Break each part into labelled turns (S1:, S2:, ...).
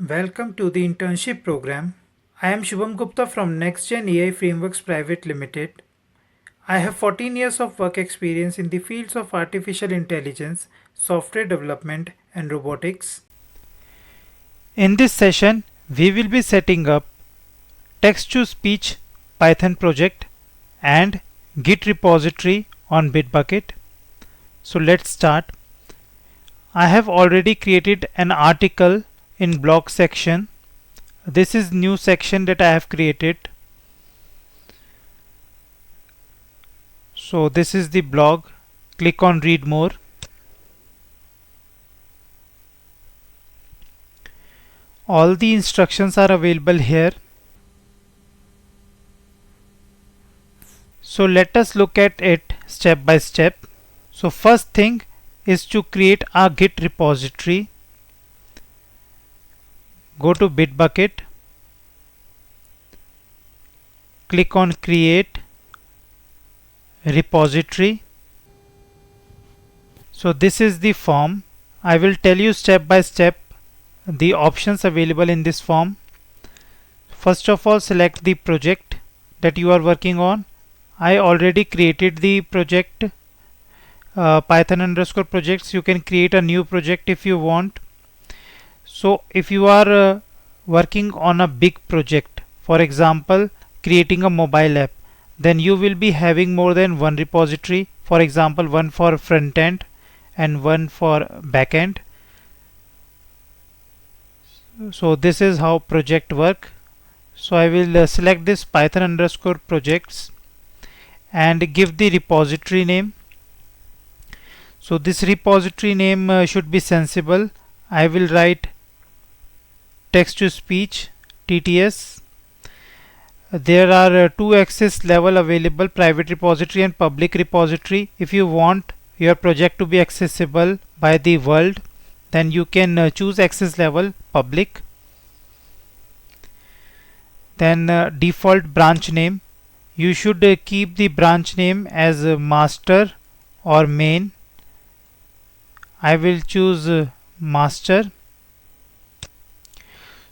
S1: Welcome to the internship program. I am Shubham Gupta from NextGen AI Frameworks Private Limited. I have 14 years of work experience in the fields of artificial intelligence, software development, and robotics. In this session, we will be setting up text-to-speech Python project and Git repository on Bitbucket. So let's start. I have already created an article in blog section. This is new section that I have created. So this is the blog. Click on read more. All the instructions are available here. So let us look at it step by step. So first thing is to create a Git repository. Go to Bitbucket. Click on create repository. So this is the form. I will tell you step by step the options available in this form. First of all, select the project that you are working on. I already created the project Python_projects. You can create a new project if you want. So if you are working on a big project, for example creating a mobile app, then you will be having more than one repository, for example one for front end and one for back end. So this is how project work. So I will select this Python_projects and give the repository name. So this repository name should be sensible. I will write text to speech TTS. There are two access level available, private repository and public repository. If you want your project to be accessible by the world, then you can choose access level public. Then default branch name, you should keep the branch name as master or main. I will choose master.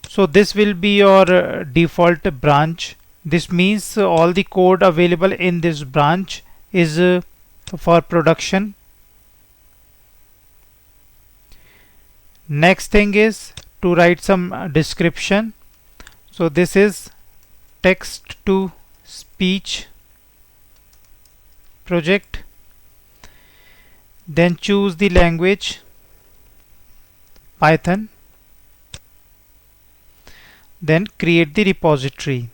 S1: So this will be your default branch. This means all the code available in this branch is for production. Next thing is to write some description. So this is text to speech project. Then choose the language Python. Then create the repository.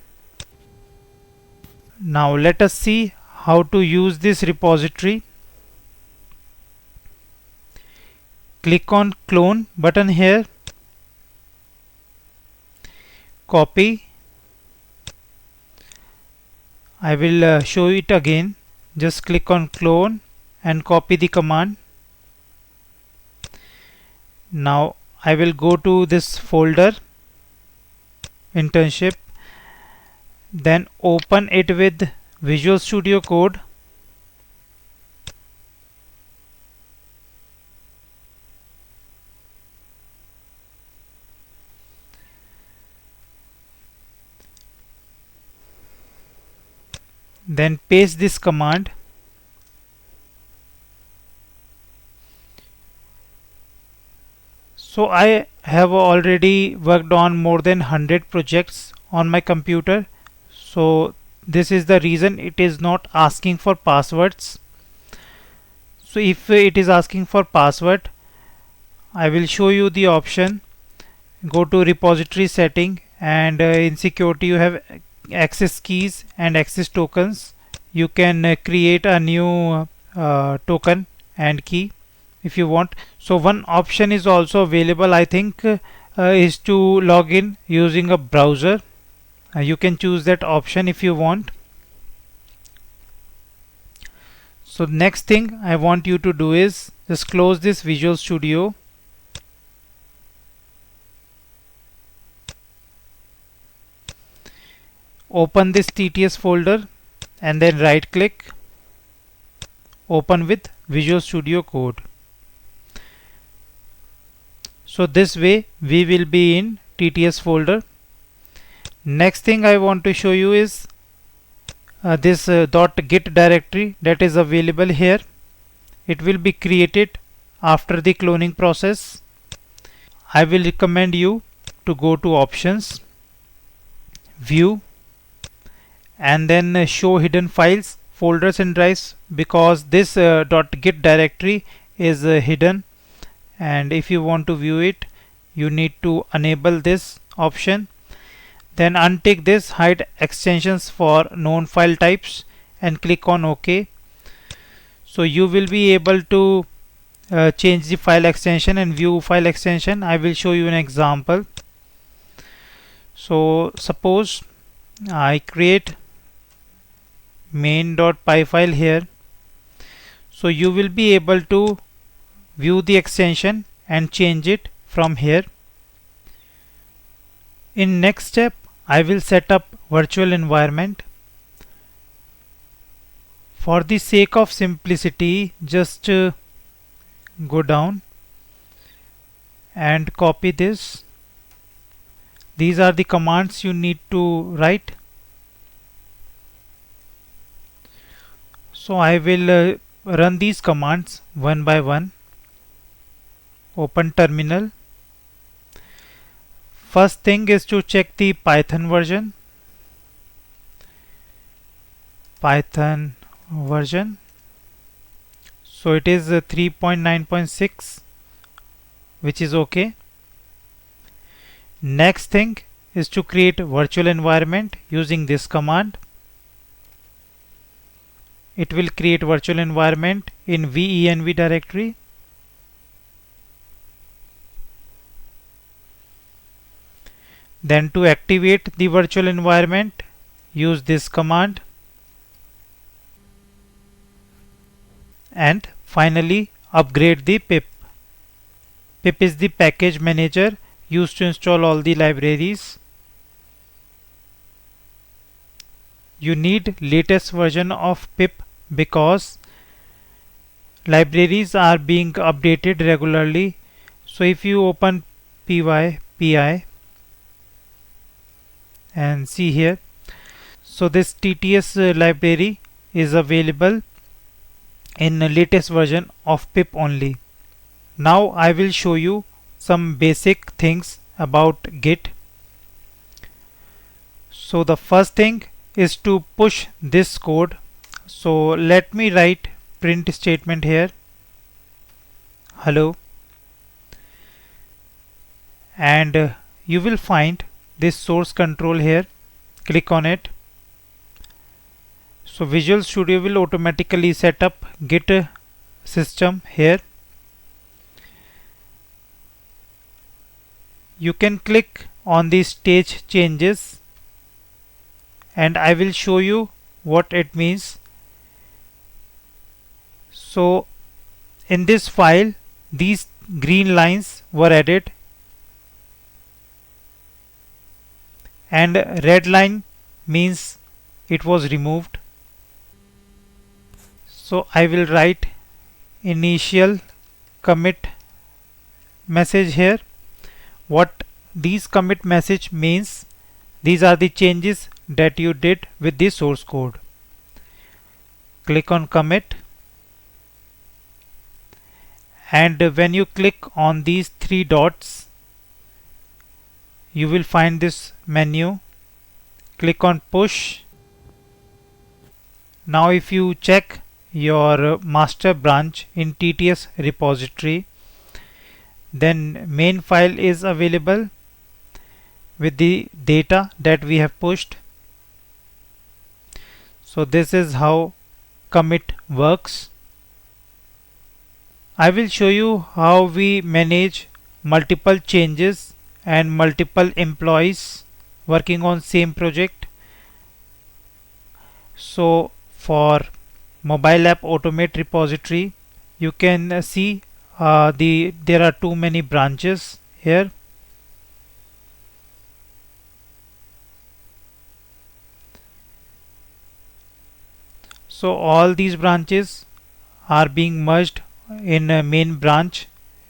S1: Now let us see how to use this repository. Click on clone button here. Copy. I will show it again. Just click on clone and copy the command. Now I will go to this folder internship, then open it with Visual Studio Code. Then paste this command. So I have already worked on more than 100 projects on my computer. So this is the reason it is not asking for passwords. So if it is asking for password, I will show you the option. Go to repository setting and in security you have access keys and access tokens. You can create a new token and key if you want. So one option is also available, I think, is to log in using a browser. You can choose that option if you want. So next thing I want you to do is just close this Visual Studio. Open this TTS folder and then right click, open with Visual Studio Code. So this way we will be in TTS folder. Next thing I want to show you is this .git directory that is available here. It will be created after the cloning process. I will recommend you to go to options, view, and then show hidden files, folders and drives, because this .git directory is hidden, and if you want to view it you need to enable this option. Then untick this hide extensions for known file types and click on OK. So you will be able to change the file extension and view file extension. I will show you an example. So suppose I create main.py file here. So you will be able to view the extension and change it from here. In next step, I will set up virtual environment. For the sake of simplicity, just go down and copy this. These are the commands you need to write. So I will run these commands one by one. Open terminal. First thing is to check the Python version. Python version. So it is 3.9.6, which is okay. Next thing is to create a virtual environment using this command. It will create virtual environment in venv directory. Then to activate the virtual environment, use this command. And finally upgrade the pip. Pip is the package manager used to install all the libraries. You need latest version of pip because libraries are being updated regularly. So if you open py and see here, so this TTS library is available in the latest version of pip only. Now I will show you some basic things about Git. So the first thing is to push this code. So let me write print statement here, hello, and you will find this source control here. Click on it. So Visual Studio will automatically set up Git system here. You can click on the stage changes and I will show you what it means. So in this file these green lines were added and red line means it was removed. So I will write initial commit message here. What these commit message means, these are the changes that you did with the source code. Click on commit, and when you click on these three dots you will find this menu. Click on push. Now if you check your master branch in TTS repository, then main file is available with the data that we have pushed. So this is how commit works. I will show you how we manage multiple changes and multiple employees working on same project. So for mobile app automate repository, you can see there are too many branches here. So all these branches are being merged in a main branch,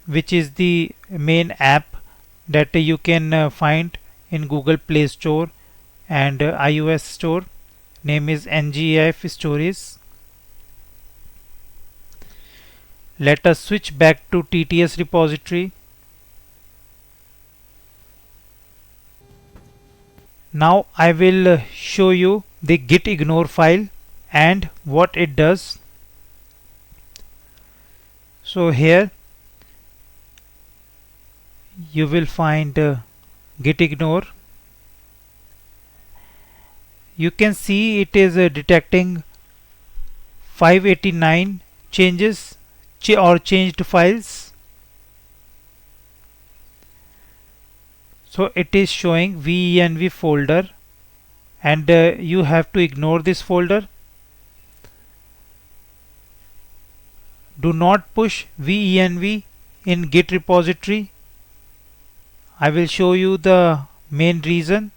S1: which is the main app that you can find in Google Play Store and iOS Store. Name is ngif stories. Let us switch back to TTS repository. Now I will show you the git ignore file and what it does. So here you will find git ignore. You can see it is detecting 589 changes or changed files. So it is showing venv folder, and you have to ignore this folder. Do not push venv in git repository. I will show you the main reason.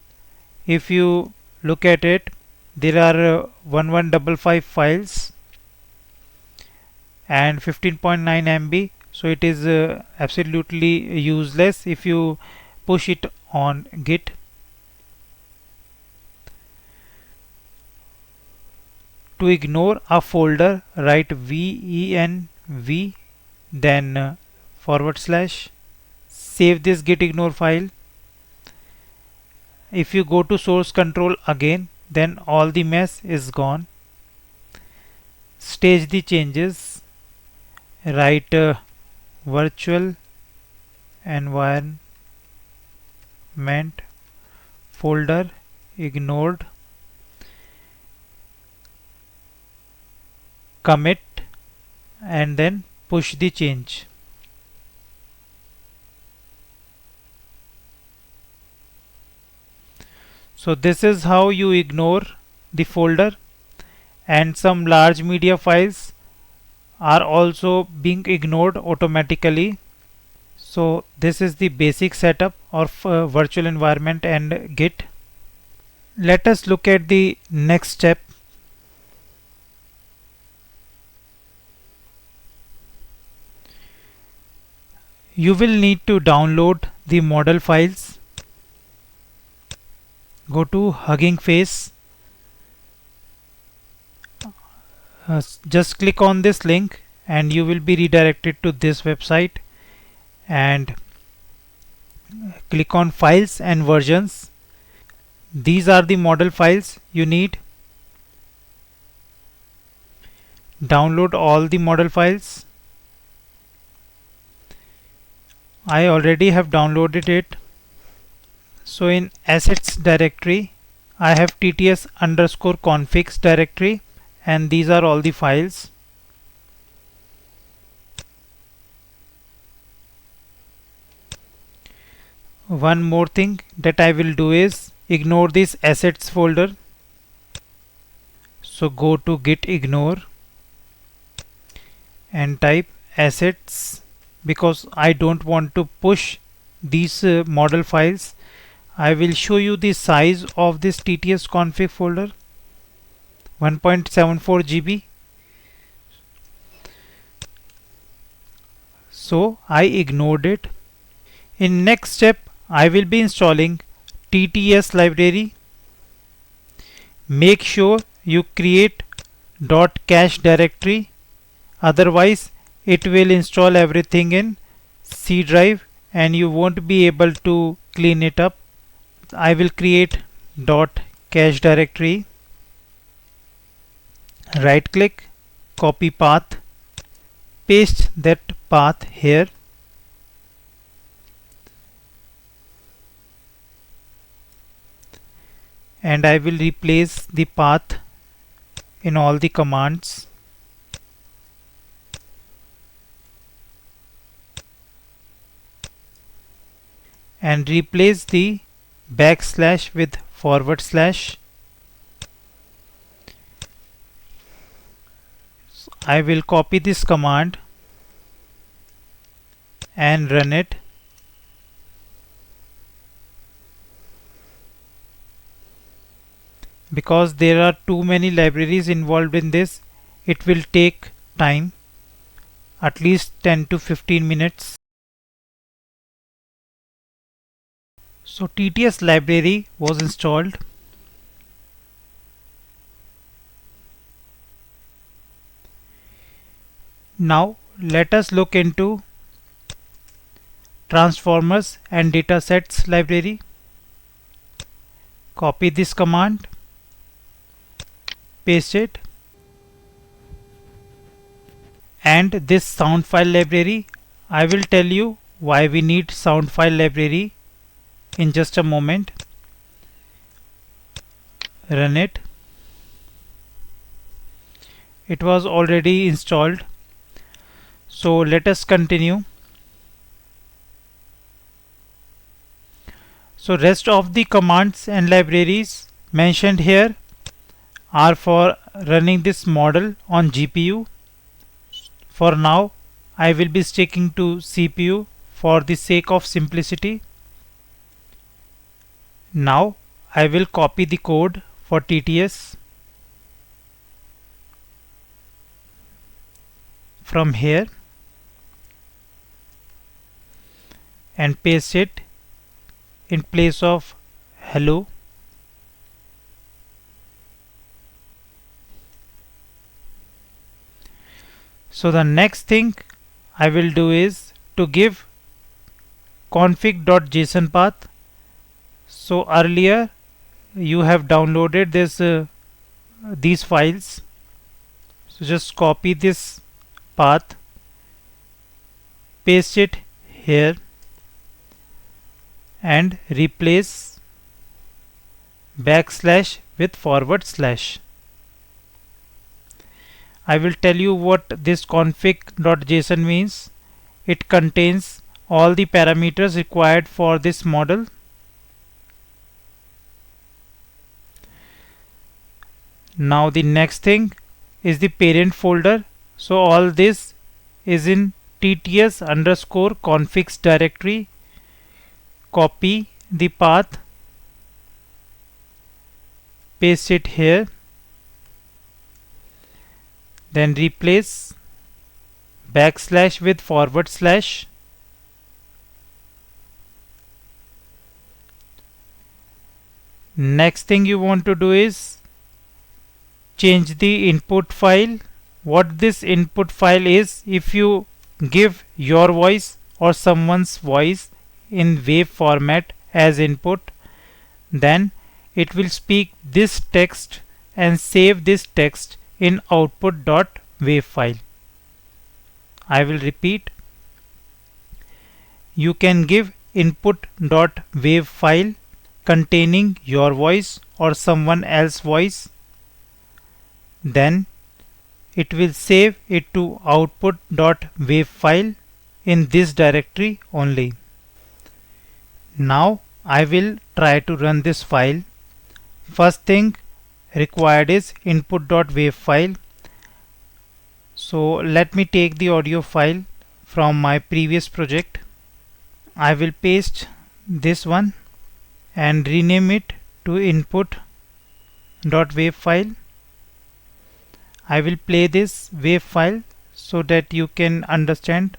S1: If you look at it, there are 1155 files and 15.9 MB, so it is absolutely useless if you push it on git. To ignore a folder, write venv, then / save this git ignore file. If you go to source control again, then all the mess is gone. Stage the changes, write virtual environment folder ignored, commit, and then push the change. So this is how you ignore the folder, and some large media files are also being ignored automatically. So this is the basic setup of virtual environment and git. Let us look at the next step. You will need to download the model files. Go to Hugging Face. Just click on this link and you will be redirected to this website, and click on Files and Versions. These are the model files you need. Download all the model files. I already have downloaded it. So in assets directory, I have TTS underscore configs directory, and these are all the files. One more thing that I will do is ignore this assets folder. So go to git ignore and type assets, because I don't want to push these model files. I will show you the size of this TTS config folder, 1.74 GB. So I ignored it. In next step, I will be installing TTS library. Make sure you create .cache directory, otherwise it will install everything in C drive and you won't be able to clean it up. I will create .cache directory. Right click, copy path, paste that path here. And I will replace the path in all the commands. And replace the backslash with /. I will copy this command and run it. Because there are too many libraries involved in this, it will take time, at least 10 to 15 minutes. So TTS library was installed. Now let us look into transformers and datasets library. Copy this command, paste it, and this sound file library. I will tell you why we need sound file library in just a moment. Run it. It was already installed. So let us continue. So rest of the commands and libraries mentioned here are for running this model on GPU. For now, I will be sticking to CPU for the sake of simplicity. Now I will copy the code for TTS from here and paste it in place of hello. So the next thing I will do is to give config.json path. So earlier you have downloaded these files. So just copy this path, paste it here and replace backslash with forward slash. I will tell you what this config.json means. It contains all the parameters required for this model. Now the next thing is the parent folder. So all this is in TTS underscore configs directory. Copy the path, paste it here, then replace backslash with forward slash. Next thing you want to do is change the input file. What this input file is, if you give your voice or someone's voice in wave format as input, then it will speak this text and save this text in output.wave file. I will repeat. You can give input.wave file containing your voice or someone else's voice, then it will save it to output.wave file in this directory only. Now I will try to run this file. First thing required is input.wave file. So let me take the audio file from my previous project. I will paste this one and rename it to input.wave file. I will play this wave file so that you can understand.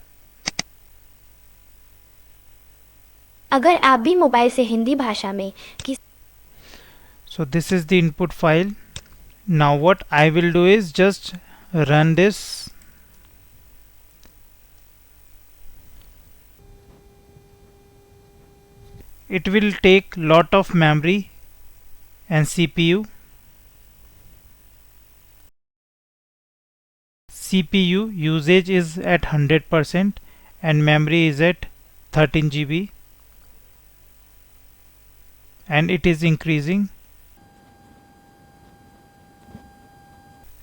S2: अगर आप भी mobile से हिंदी भाषा में
S1: So this is the input file. Now what I will do is just run this. It will take lot of memory and CPU. CPU usage is at 100% and memory is at 13 GB and it is increasing.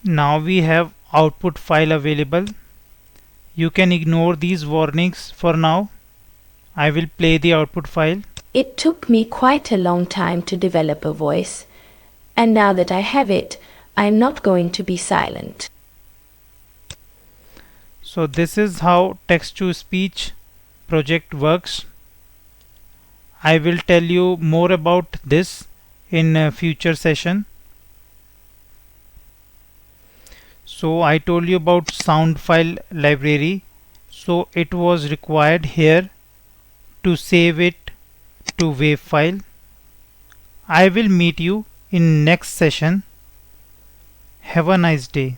S1: Now we have output file available. You can ignore these warnings for now. I will play the output file.
S3: It took me quite a long time to develop a voice, and now that I have it, I'm not going to be silent.
S1: So this is how text-to-speech project works. I will tell you more about this in a future session. So I told you about sound file library. So it was required here to save it to WAV file. I will meet you in next session. Have a nice day.